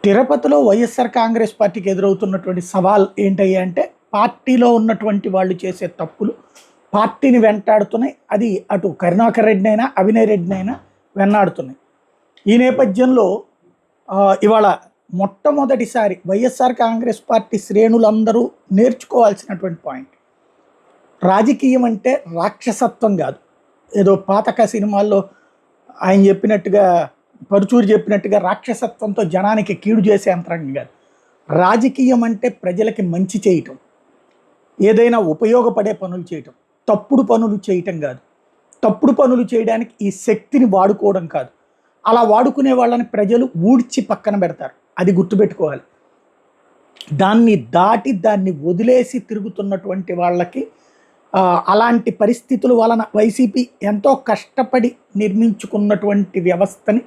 తిరుపతిలో వైఎస్ఆర్ కాంగ్రెస్ పార్టీకి ఎదురవుతున్నటువంటి సవాల్ ఏంటయ్యా అంటే, పార్టీలో ఉన్నటువంటి వాళ్ళు చేసే తప్పులు పార్టీని వెంటాడుతున్నాయి. అది అటు కరుణాకర్ రెడ్డినైనా, అవినయ్ రెడ్డినైనా వెన్నాడుతున్నాయి. ఈ నేపథ్యంలో ఇవాళ మొట్టమొదటిసారి వైఎస్ఆర్ కాంగ్రెస్ పార్టీ శ్రేణులందరూ నేర్చుకోవాల్సినటువంటి పాయింట్, రాజకీయం అంటే రాక్షసత్వం కాదు. ఏదో పాతక సినిమాల్లో ఆయన చెప్పినట్టుగా, పరుచూరు చెప్పినట్టుగా రాక్షసత్వంతో జనానికి కీడు చేసే యంత్రాంగం కాదు. రాజకీయం అంటే ప్రజలకి మంచి చేయటం, ఏదైనా ఉపయోగపడే పనులు చేయటం, తప్పుడు పనులు చేయటం కాదు. తప్పుడు పనులు చేయడానికి ఈ శక్తిని వాడుకోవడం కాదు. అలా వాడుకునే వాళ్ళని ప్రజలు ఊడ్చి పక్కన పెడతారు. అది గుర్తుపెట్టుకోవాలి. దాన్ని దాటి దాన్ని వదిలేసి తిరుగుతున్నటువంటి వాళ్ళకి అలాంటి పరిస్థితుల వలన వైసీపీ ఎంతో కష్టపడి నిర్మించుకున్నటువంటి వ్యవస్థని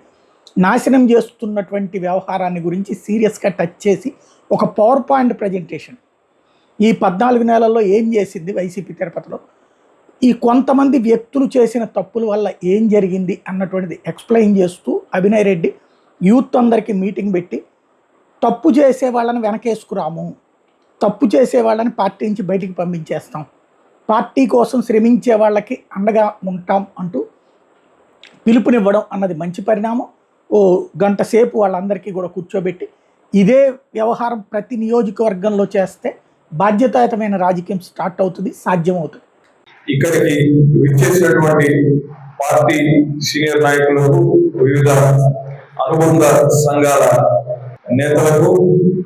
నాశనం చేస్తున్నటువంటి వ్యవహారాన్ని గురించి సీరియస్గా టచ్ చేసి ఒక పవర్ పాయింట్ ప్రజెంటేషన్, ఈ 14 నెలల్లో ఏం చేసింది వైసీపీ తిరుపతిలో, ఈ కొంతమంది వ్యక్తులు చేసిన తప్పుల వల్ల ఏం జరిగింది అన్నటువంటిది ఎక్స్ప్లెయిన్ చేస్తూ అవినయ్ రెడ్డి యూత్ అందరికీ మీటింగ్ పెట్టి, తప్పు చేసే వాళ్ళని వెనకేసుకురాము, తప్పు చేసే వాళ్ళని పార్టీ నుంచి బయటికి పంపించేస్తాం, పార్టీ కోసం శ్రమించే వాళ్ళకి అండగా ఉంటాం అంటూ పిలుపునివ్వడం అన్నది మంచి పరిణామం. ఓ గంట సేపు వాళ్ళందరికీ కూడా కూర్చోబెట్టి ఇదే వ్యవహారం ప్రతి నియోజకవర్గంలో చేస్తే బాధ్యతాయుతమైన రాజకీయం స్టార్ట్ అవుతుంది, సాధ్యమవుతుంది. ఇక్కడికి విచ్చేసినటువంటి పార్టీ సీనియర్ నాయకులకు, వివిధ అనుబంధ సంఘాల నేతలకు,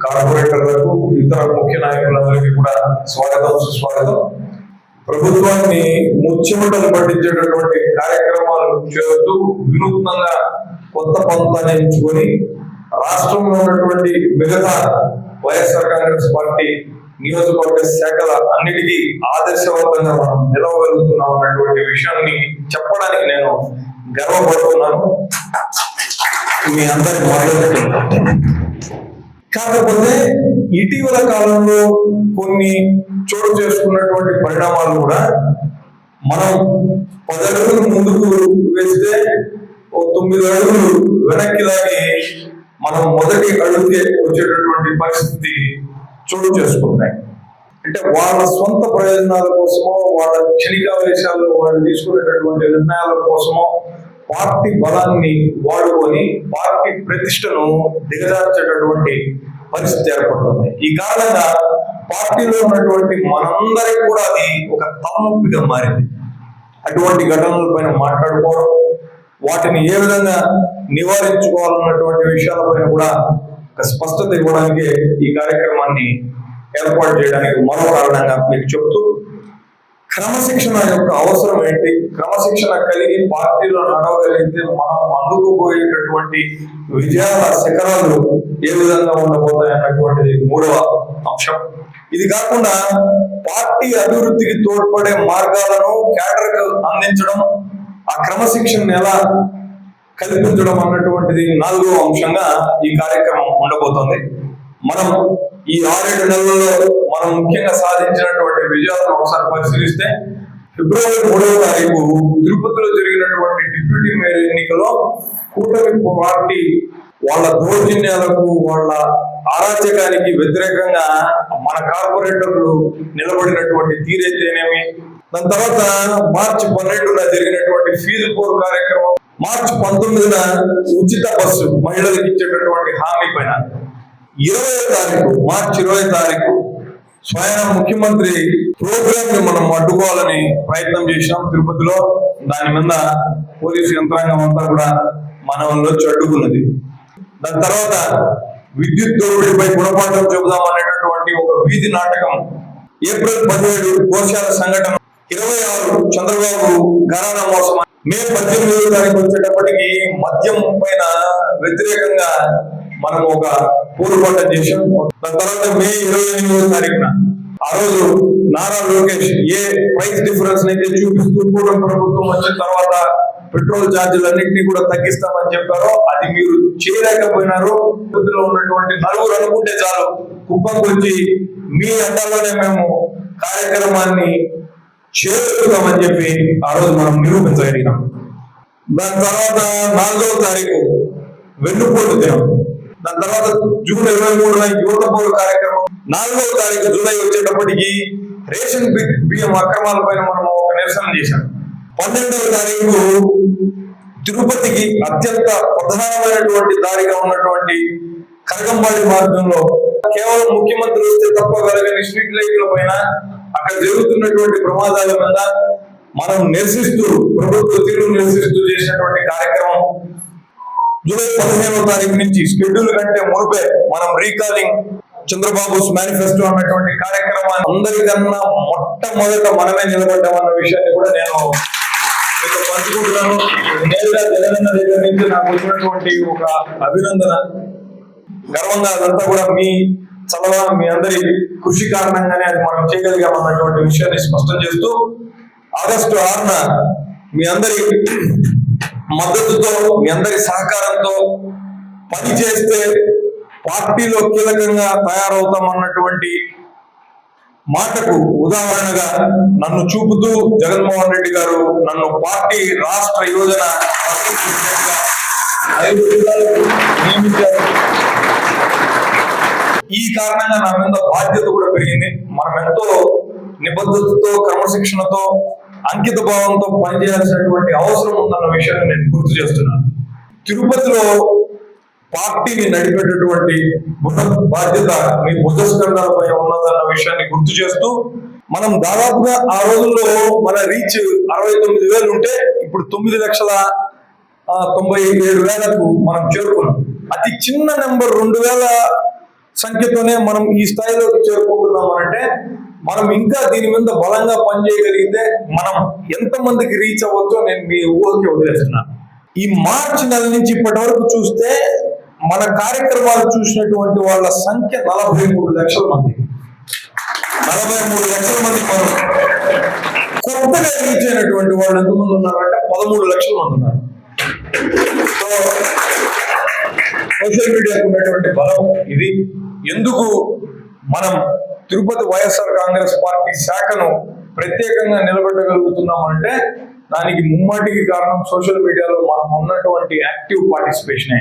కార్పొరేటర్లకు, ఇతర ముఖ్య నాయకులందరికీ కూడా స్వాగతం, సుస్వాగతం. ప్రభుత్వాన్ని ముచ్చెమటలు పట్టించేటటువంటి కార్యక్రమాలు చేస్తూ వినూత్నంగా కొత్త పంతాన్ని ఎంచుకొని రాష్ట్రంలో ఉన్నటువంటి మిగతా వైఎస్ఆర్ కాంగ్రెస్ పార్టీ నియోజకవర్గ శాఖల అన్నిటికీ ఆదర్శవంతంగా మనం నిలవగలుగుతున్నాం అన్నటువంటి విషయాన్ని చెప్పడానికి నేను గర్వపడుతున్నాను. మీ అందరి మొదలు. కాకపోతే ఇటీవల కాలంలో కొన్ని చోటు చేసుకున్నటువంటి పరిణామాలు కూడా మనం 10 అడుగులు ముందుకు వేస్తే 9 అడుగులు వెనక్కి లాగి మనం మొదటి అడుగుకే వచ్చేటటువంటి పరిస్థితి చోటు చేసుకుంటాయి. అంటే వాళ్ళ సొంత ప్రయోజనాల కోసమో, వాళ్ళ క్షణికావేశాల్లో వాళ్ళు తీసుకునేటటువంటి నిర్ణయాల కోసమో పార్టీ బలాన్ని వాడుకొని పార్టీ ప్రతిష్టను దిగజార్చేటటువంటి పరిస్థితి ఏర్పడుతుంది. ఈ కారణంగా పార్టీలో ఉన్నటువంటి మనందరికీ కూడా అది ఒక తలనొప్పిగా మారింది. అటువంటి ఘటనలపైన మాట్లాడుకోవడం, వాటిని ఏ విధంగా నివారించుకోవాలన్నటువంటి విషయాలపైన కూడా ఒక స్పష్టత ఇవ్వడానికి ఈ కార్యక్రమాన్ని ఏర్పాటు చేయడానికి మరో కారణంగా మీకు చెప్తూ, క్రమశిక్షణ యొక్క అవసరం ఏంటి, క్రమశిక్షణ కలిగి పార్టీలో నడవగలిగితే మనం అందుకుపోయేటటువంటి విజయాల శిఖరాలు ఏ విధంగా ఉండబోతాయి అన్నటువంటిది 3వ అంశం. ఇది కాకుండా పార్టీ అభివృద్ధికి తోడ్పడే మార్గాలను క్యాడర్కు అందించడం, ఆ క్రమశిక్షణ ఎలా కల్పించడం అన్నటువంటిది 4వ అంశంగా ఈ కార్యక్రమం ఉండబోతోంది. మనం ఈ 6-7 నెలల్లో మనం ముఖ్యంగా సాధించినటువంటి విజయాలను ఒకసారి పరిశీలిస్తే, ఫిబ్రవరి 3వ తారీఖు తిరుపతిలో జరిగినటువంటి డిప్యూటీ మేయర్ ఎన్నికలో కూటమి పార్టీ వాళ్ళ దౌర్జన్యాలకు, వాళ్ళ అరాచకానికి వ్యతిరేకంగా మన కార్పొరేటర్లు నిలబడినటువంటి తీరైతేనేమి, దాని తర్వాత మార్చి 12న జరిగినటువంటి ఫీజు పోర్ కార్యక్రమం, మార్చి 19న ఉచిత బస్సు మహిళలకు ఇచ్చేటటువంటి హామీ పైన, 20వ తారీఖు మార్చి 20వ తారీఖు స్వయం ముఖ్యమంత్రి ప్రోగ్రామ్ ని మనం అడ్డుకోవాలని ప్రయత్నం చేశాం తిరుపతిలో. దాని మీద పోలీసు యంత్రాంగం అంతా కూడా మనలో అడ్డుకున్నది. దాని తర్వాత విద్యుత్ దోపిడీపై గుణపాఠం చెబుదాం అనేటటువంటి ఒక వీధి నాటకం, ఏప్రిల్ 17 గోశాల సంఘటన, 26 చంద్రబాబు ఘరానా మోసం, మే 18వ తారీఖు వచ్చేటప్పటికి మద్యం పైన వ్యతిరేకంగా మనం ఒక పోరుబాటం చేశాం. దాని తర్వాత మే 28వ తారీఖున ఆ రోజు నారా లోకేష్ ఏ ప్రైస్ డిఫరెన్స్ అయితే చూపిస్తూ కూటమి ప్రభుత్వం వచ్చిన తర్వాత పెట్రోల్ ఛార్జీలన్నింటినీ కూడా తగ్గిస్తామని చెప్పారో అది మీరు చేయలేకపోయినారు. తిరుపతిలో ఉన్నటువంటి 4 అనుకుంటే చాలు, కుప్పంకి వచ్చి మీ అండాలోనే మేము కార్యక్రమాన్ని చేరుతామని చెప్పి ఆ రోజు మనం నిరూపించగలిగినాం. దాని తర్వాత 4వ తారీఖు వెన్నుపోటు దినం, దాని తర్వాత జూన్ 23న యువత పౌర కార్యక్రమం, 4వ తారీఖు జూలై వచ్చేటప్పటికి రేషన్ బియ్యం అక్రమాల పైన మనం ఒక నిరసన చేశాం. 12వ తారీఖు తిరుపతికి అత్యంత ప్రధానమైనటువంటి దారిగా ఉన్నటువంటి కరగంబాడి మార్గంలో కేవలం ముఖ్యమంత్రి వస్తే తప్ప వెలగని స్ట్రీట్ లైట్ల పైన అక్కడ జరుగుతున్నటువంటి ప్రమాదాల మీద మనం నిరసిస్తూ, ప్రభుత్వ తీరును నిరసిస్తూ చేసినటువంటి కార్యక్రమం జూలై 15వ తారీఖు నుంచి షెడ్యూల్ కంటే మునిపే మనం రీకాలింగ్ చంద్రబాబు మేనిఫెస్టో అన్నటువంటి కార్యక్రమాన్ని అందరికన్నా మొట్టమొదట మనమే నిలబడ్డామన్న విషయాన్ని కూడా నేను పంచుకుంటున్నాను. నేరుగా జగనన్న దగ్గర నుంచి నాకు వచ్చినటువంటి ఒక అభినందన, గర్వంగా అదంతా కూడా మీ చలవ, మీ అందరి కృషి కారణంగానే అది మనం చేయగలిగామన్నటువంటి విషయాన్ని స్పష్టం చేస్తూ, ఆగస్టు 6న మీ అందరి మద్దతుతో, మీ అందరి సహకారంతో పని చేస్తే పార్టీలో కీలకంగా తయారవుతామన్నటువంటి మాటకు ఉదాహరణగా నన్ను చూపుతూ జగన్మోహన్ రెడ్డి గారు నన్ను పార్టీ రాష్ట్ర యోజన 5 జిల్లాలకు నియమించారు. ఈ కారణంగా నా మీద బాధ్యత కూడా పెరిగింది. మనం ఎంతో నిబద్ధతతో, క్రమశిక్షణతో, అంకిత భావంతో పనిచేయాల్సినటువంటి అవసరం ఉందన్న విషయాన్ని నేను గుర్తు చేస్తున్నాను. తిరుపతిలో పార్టీని నడిపేటటువంటి బాధ్యత మీ భుజస్కంధాలపై ఉన్నదన్న విషయాన్ని గుర్తు చేస్తూ, మనం దాదాపుగా ఆ రోజుల్లో మన రీచ్ 69,000 ఉంటే ఇప్పుడు 9,97,000కు మనం చేరుకున్నాం. అతి చిన్న నెంబర్ 2,000 సంఖ్యతోనే మనం ఈ స్థాయిలోకి చేరుకుంటున్నాం అంటే మనం ఇంకా దీని మీద బలంగా పనిచేయగలిగితే మనం ఎంతమందికి రీచ్ అవ్వచ్చో నేను మీ ఊహకి వదిలేస్తున్నాను. ఈ మార్చి నెల నుంచి ఇప్పటి వరకు చూస్తే మన కార్యక్రమాలు చూసినటువంటి వాళ్ళ సంఖ్య 43 లక్షల మంది. 43 లక్షల మంది మనం కొత్తగా రీచ్ అయినటువంటి వాళ్ళు ఎంతమంది ఉన్నారంటే 13 లక్షల మంది ఉన్నారు. సో సోషల్ మీడియాకు ఉన్నటువంటి బలం ఇది. ఎందుకు మనం తిరుపతి వైఎస్ఆర్ కాంగ్రెస్ పార్టీ శాఖను ప్రత్యేకంగా నిలబెట్టగలుగుతున్నామంటే దానికి ముమ్మాటికి కారణం సోషల్ మీడియాలో మనం ఉన్నటువంటి యాక్టివ్ పార్టిసిపేషనే.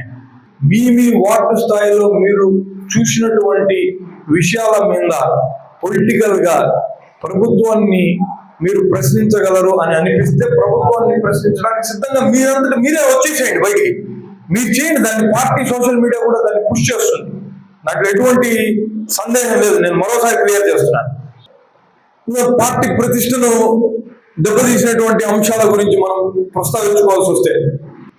మీ వార్డు స్థాయిలో మీరు చూసినటువంటి విషయాల మీద పొలిటికల్ గా ప్రభుత్వాన్ని మీరు ప్రశ్నించగలరు అని అనిపిస్తే ప్రభుత్వాన్ని ప్రశ్నించడానికి సిద్ధంగా మీరంతటా మీరే వచ్చేసేయండి బయటికి. మీరు చేయండి దాన్ని. పార్టీ సోషల్ మీడియా కూడా దాన్ని పుష్ చేస్తుంది. నాకు ఎటువంటి సందేహం లేదు. నేను మరోసారి క్లియర్ చేస్తున్నాను. పార్టీ ప్రతిష్టను దెబ్బతీసినటువంటి అంశాల గురించి మనం ప్రస్తావించుకోవాల్సి వస్తే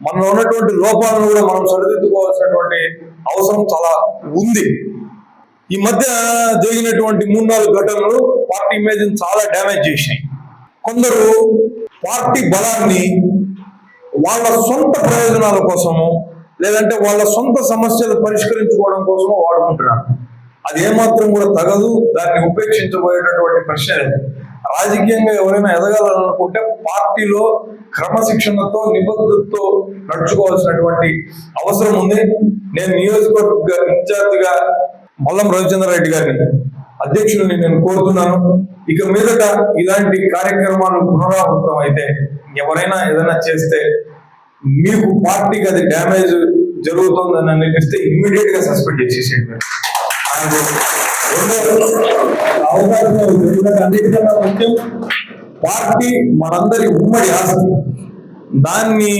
మనలో ఉన్నటువంటి లోపాలను కూడా మనం సరిదిద్దుకోవాల్సినటువంటి అవసరం చాలా ఉంది. ఈ మధ్య జరిగినటువంటి 3-4 ఘటనలు పార్టీ ఇమేజ్ చాలా డ్యామేజ్ చేసినాయి. కొందరు పార్టీ బలాన్ని వాళ్ళ సొంత ప్రయోజనాల కోసము లేదంటే వాళ్ళ సొంత సమస్యలు పరిష్కరించుకోవడం కోసము వాడుకుంటున్నారు. అది ఏమాత్రం కూడా తగదు. దాన్ని ఉపేక్షించబోయేటటువంటి ప్రశ్న లేదు. రాజకీయంగా ఎవరైనా ఎదగాలనుకుంటే పార్టీలో క్రమశిక్షణతో, నిబద్ధతతో నడుచుకోవాల్సినటువంటి అవసరం ఉంది. నేను నియోజకవర్గ ఇన్ఛార్జిగా మల్లం రవిచంద్రారెడ్డి గారిని, అధ్యక్షుడిని నేను కోరుతున్నాను. ఇక మీదట ఇలాంటి కార్యక్రమాలు పునరావృతం అయితే ఎవరైనా ఏదైనా చేస్తే మీకు పార్టీకి అది డ్యామేజ్ జరుగుతుందని అనిపిస్తే ఇమ్మీడియట్ గా సస్పెండ్ చేసేసేయండి. అన్నిటికన్నా ముఖ్యం పార్టీ మనందరి ఉమ్మడి ఆస్తి. దాన్ని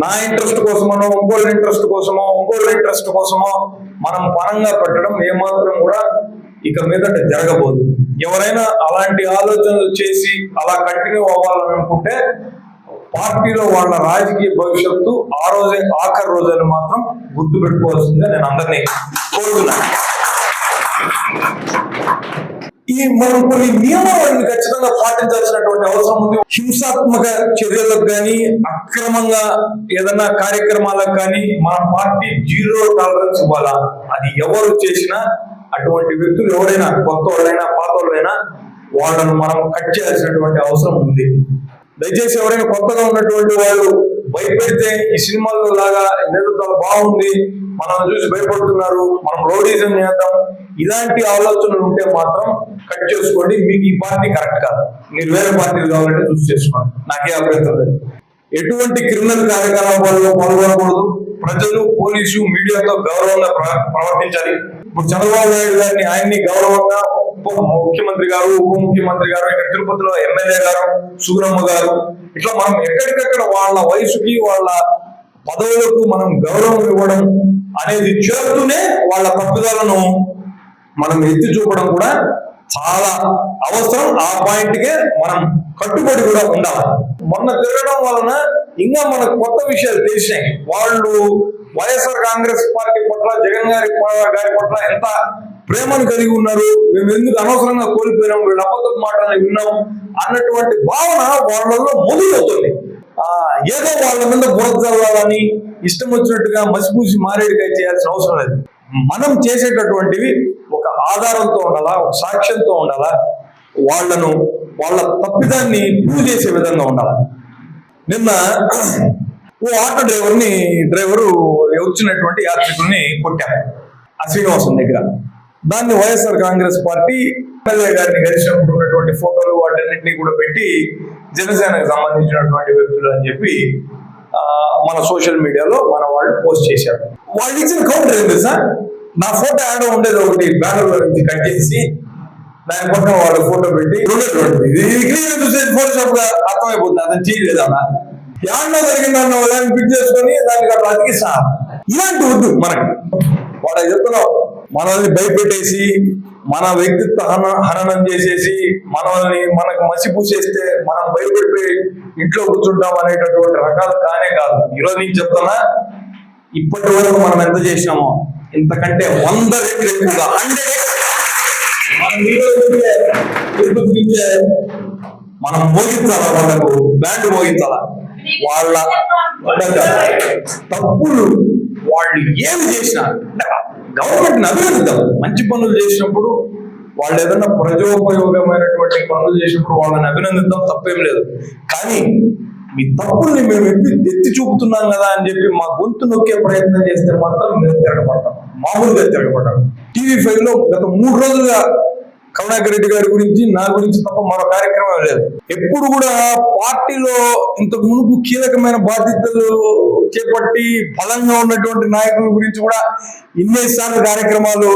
నా ఇంట్రెస్ట్ కోసమో, ఇంకోళ్ళ ఇంట్రెస్ట్ కోసమో మనం పరంగా పెట్టడం ఏమాత్రం కూడా ఇక మీదట జరగబోదు. ఎవరైనా అలాంటి ఆలోచనలు చేసి అలా కంటిన్యూ అవ్వాలనుకుంటే పార్టీలో వాళ్ళ రాజకీయ భవిష్యత్తు ఆ రోజే ఆఖరి రోజని మాత్రం గుర్తు పెట్టుకోవాల్సిందిగా నేను అందరినీ కోరుతున్నాను. మనం కొన్ని నియమాలను ఖచ్చితంగా పాటించాల్సినటువంటి అవసరం ఉంది. హింసాత్మక చర్యలకు కానీ, అక్రమంగా ఏదైనా కార్యక్రమాలకు కానీ మన పార్టీ 0 టాలరెన్స్ ఇవ్వాలా. అది ఎవరు చేసినా, అటువంటి వ్యక్తులు ఎవరైనా, కొత్త వాళ్ళైనా పాత వాళ్ళైనా, వాళ్ళను మనం కట్ చేయాల్సినటువంటి అవసరం ఉంది. దయచేసి ఎవరైనా కొత్తగా ఉన్నటువంటి వాళ్ళు భయపెడితే ఈ సినిమాల్లో లాగా నేతృత్వం బాగుంది, మనం చూసి భయపడుతున్నారు, మనం రౌడీజం చేద్దాం, ఇలాంటి ఆలోచనలు ఉంటే మాత్రం కట్ చేసుకోండి. మీకు ఈ పార్టీ కరెక్ట్ కాదు. మీరు వేరే పార్టీలు కావాలంటే చూసి చేసుకోండి. నాకే అభ్యంతరం లేదు. ఎటువంటి క్రిమినల్ కార్యకలాపాల్లో పాల్గొనకూడదు. ప్రజలు, పోలీసు, మీడియాతో గౌరవంగా ప్రవర్తించాలి. ఇప్పుడు చంద్రబాబు నాయుడు గారిని ఆయన్ని గౌరవంగా ముఖ్యమంత్రి గారు, ఉప ముఖ్యమంత్రి గారు, ఇక్కడ తిరుపతిలో ఎమ్మెల్యే గారు, సుగురమ్మ గారు, ఇట్లా మనం ఎక్కడికక్కడ వాళ్ళ వయసుకి వాళ్ళ పదవులకు మనం గౌరవం ఇవ్వడం అనేది చేస్తూనే వాళ్ళ తప్పుదలను మనం ఎత్తి చూపడం కూడా చాలా అవసరం. ఆ పాయింట్ కే మనం కట్టుబడి కూడా ఉండాలి. మొన్న తిరగడం వలన ఇంకా మనకు కొత్త విషయాలు తెలిసినాయి. వాళ్ళు వైఎస్ఆర్ కాంగ్రెస్ పార్టీ పట్ల, జగన్ గారి పట్ల ఎంత ప్రేమను కలిగి ఉన్నారు, మేము ఎందుకు అనవసరంగా కోల్పోయినాం, వీళ్ళ అబద్ధపు మాటలు విన్నాం అన్నటువంటి భావన వాళ్ళలో మొదలవుతుంది. ఏదో వాళ్ళ మీద బురద చల్లాలని ఇష్టం వచ్చినట్టుగా మసిపూసి మారేడుకాయ చేయాల్సిన అవసరం లేదు. మనం చేసేటటువంటివి ఒక ఆధారంతో ఉండాలా, ఒక సాక్ష్యంతో ఉండాలా, వాళ్ళ తప్పిదాన్ని ప్రూవ్ చేసే విధంగా ఉండాలి. నిన్న ఓ ఆటో డ్రైవరు వచ్చినటువంటి యాత్రికుల్ని కొట్టారు ఆ శ్రీనివాసం దగ్గర. దాన్ని వైఎస్ఆర్ కాంగ్రెస్ పార్టీ ఎమ్మెల్యే గారిని కలిసినప్పుడు ఉన్నటువంటి ఫోటోలు వాటన్నింటినీ కూడా పెట్టి జనసేనకు సంబంధించినటువంటి వ్యక్తులు అని చెప్పి మన సోషల్ మీడియాలో మన వాళ్ళు పోస్ట్ చేశారు. వాళ్ళు ఇచ్చిన కౌంటర్ ఏంటి సార్, నా ఫోటో యాడ్ ఉండేది ఒకటి బెంగళూరు నుంచి కట్ చేసి దాని పక్కన వాళ్ళ ఫోటో పెట్టి చూసే ఫోటో షాప్ గా అర్థమైపోతుంది అతను చేయలేదు అన్న యాడ్లో జరిగిందన్న వాళ్ళని పిక్ చేసుకొని దానికి అట్లా అతికిస్తా. ఇలాంటి వద్దు మనకి. వాడు చెప్తున్నావు మనల్ని భయపెట్టేసి, మన వ్యక్తిత్వ హననం చేసేసి, మనకు మసిపూసేస్తే మనం భయపడిపోయి ఇంట్లో కూర్చుంటాం అనేటటువంటి రకాలు కానే కాదు. ఈరోజు నేను చెప్తున్నా, ఇప్పటి వరకు మనం ఎంత చేసినామో ఇంతకంటే 100 రెట్లు ఎక్కువగా 100 మనం మోగించాలా, వాళ్ళకు బ్యాండ్ మోగించాలా. వాళ్ళ తప్పులు వాళ్ళు ఏమి చేసినా గవర్నమెంట్ని అభినందిద్దాం. మంచి పనులు చేసినప్పుడు, వాళ్ళు ఏదైనా ప్రజోపయోగమైనటువంటి పనులు చేసినప్పుడు వాళ్ళని అభినందిద్దాం, తప్పేం లేదు. కానీ మీ తప్పుల్ని మేము ఎత్తి చూపుతున్నాం కదా అని చెప్పి మా గొంతు నొక్కే ప్రయత్నం చేస్తే మాత్రం మేము తిరగబడతాం, మామూలుగా తిరగబడ్డాం. TV5 లో గత 3 రోజులుగా కరుణాకర్ రెడ్డి గారి గురించి, నా గురించి తప్ప మరో కార్యక్రమం లేదు. ఎప్పుడు కూడా పార్టీలో ఇంతకు మునుపు కీలకమైన బాధ్యతలు చేపట్టి బలంగా ఉన్నటువంటి నాయకుల గురించి కూడా ఇన్నేసార్లు కార్యక్రమాలు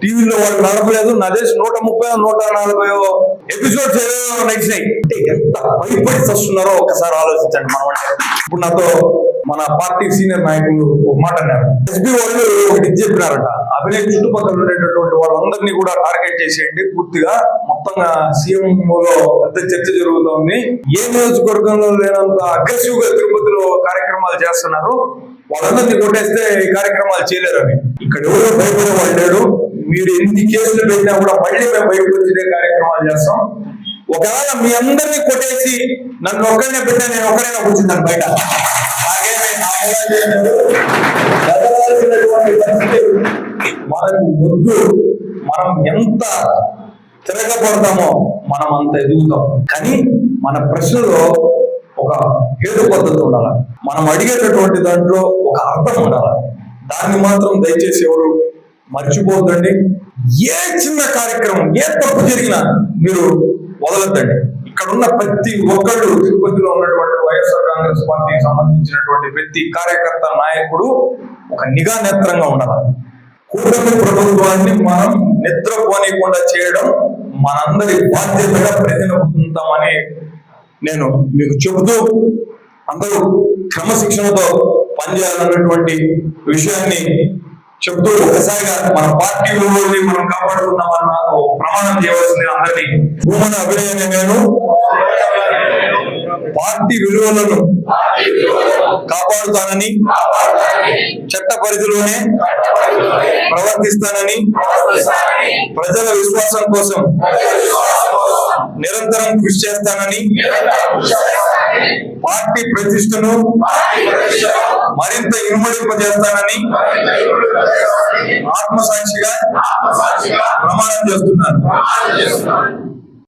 టీవీలో వాళ్ళు నడపలేదు. నా దేశం 130-140 ఎపిసోడ్స్ ఏదో నడిచినాయి. అంటే ఎంత భయపడి వస్తున్నారో ఒకసారి ఆలోచించండి. ఇప్పుడు నాతో మన పార్టీ సీనియర్ నాయకులు ఒక మాట అన్నారు. ఎస్పీ వాళ్ళు ఒకటి చెప్పినారట, అభినయ్ చుట్టుపక్కల ఉండేటటువంటి వాళ్ళందరినీ కూడా టార్గెట్ చేసేయండి పూర్తిగా. మొత్తంగా సీఎం లో పెద్ద చర్చ జరుగుతోంది. ఏ నియోజకవర్గంలో లేనంత అగ్రెసివ్ గా తిరుపతిలో కార్యక్రమాలు చేస్తున్నారు, వాళ్ళందరినీ కొట్టేస్తే ఈ కార్యక్రమాలు చేయలేరని. ఇక్కడ ఎవరో భయపడే వాళ్ళు లేడు. మీరు ఎన్ని కేసులు పెట్టినా కూడా మళ్ళీ మేము బయటకు వచ్చే కార్యక్రమాలు చేస్తాం. ఒకవేళ మీ అందరినీ కొట్టేసి నన్ను ఒక్కడనే పెట్టా, నేను ఒక్కడైనా కూర్చుంటాను బయట. మనకు వద్దు. మనం ఎంత తిరగబడతామో మనం అంత ఎదుగుతాం. కానీ మన ప్రశ్నలో ఒక హేతు పద్ధతి ఉండాలి. మనం అడిగేటటువంటి దాంట్లో ఒక అర్థం ఉండాలి. దాన్ని మాత్రం దయచేసి ఎవరు మర్చిపోద్దండి. ఏ చిన్న కార్యక్రమం, ఏ తప్పు జరిగినా మీరు వదలద్దండి. ఇక్కడ ఉన్న ప్రతి ఒక్కళ్ళు, తిరుపతిలో ఉన్నటువంటి వైఎస్ఆర్ కాంగ్రెస్ పార్టీకి సంబంధించినటువంటి ప్రతి కార్యకర్త, నాయకుడు ఒక నిఘా నేత్రంగా ఉండాలి. కూటమి ప్రభుత్వాన్ని మనం నిద్రపోనీయకుండా చేయడం మనందరి బాధ్యతగా ప్రతినిధిస్తామని నేను మీకు చెబుతూ, అందరూ క్రమశిక్షణతో పనిచేయాలన్నటువంటి విషయాన్ని చెప్తూ, ఒకసారిగా మన పార్టీ విలువల్ని మనం కాపాడుకుందామన్న ప్రమాణం చేయవలసింది అందరినీ. భూమన అభినయని నేను పార్టీ విలువలను కాపాడుతానని, చట్ట పరిధిలోనే ప్రవర్తిస్తానని, ప్రజల విశ్వాసం కోసం నిరంతరం కృషి చేస్తానని, పార్టీ ప్రతిష్టను మరింత ఇనుమడింపజేస్తానని ఆత్మసాక్షిగా ప్రమాణం చేస్తున్నాను.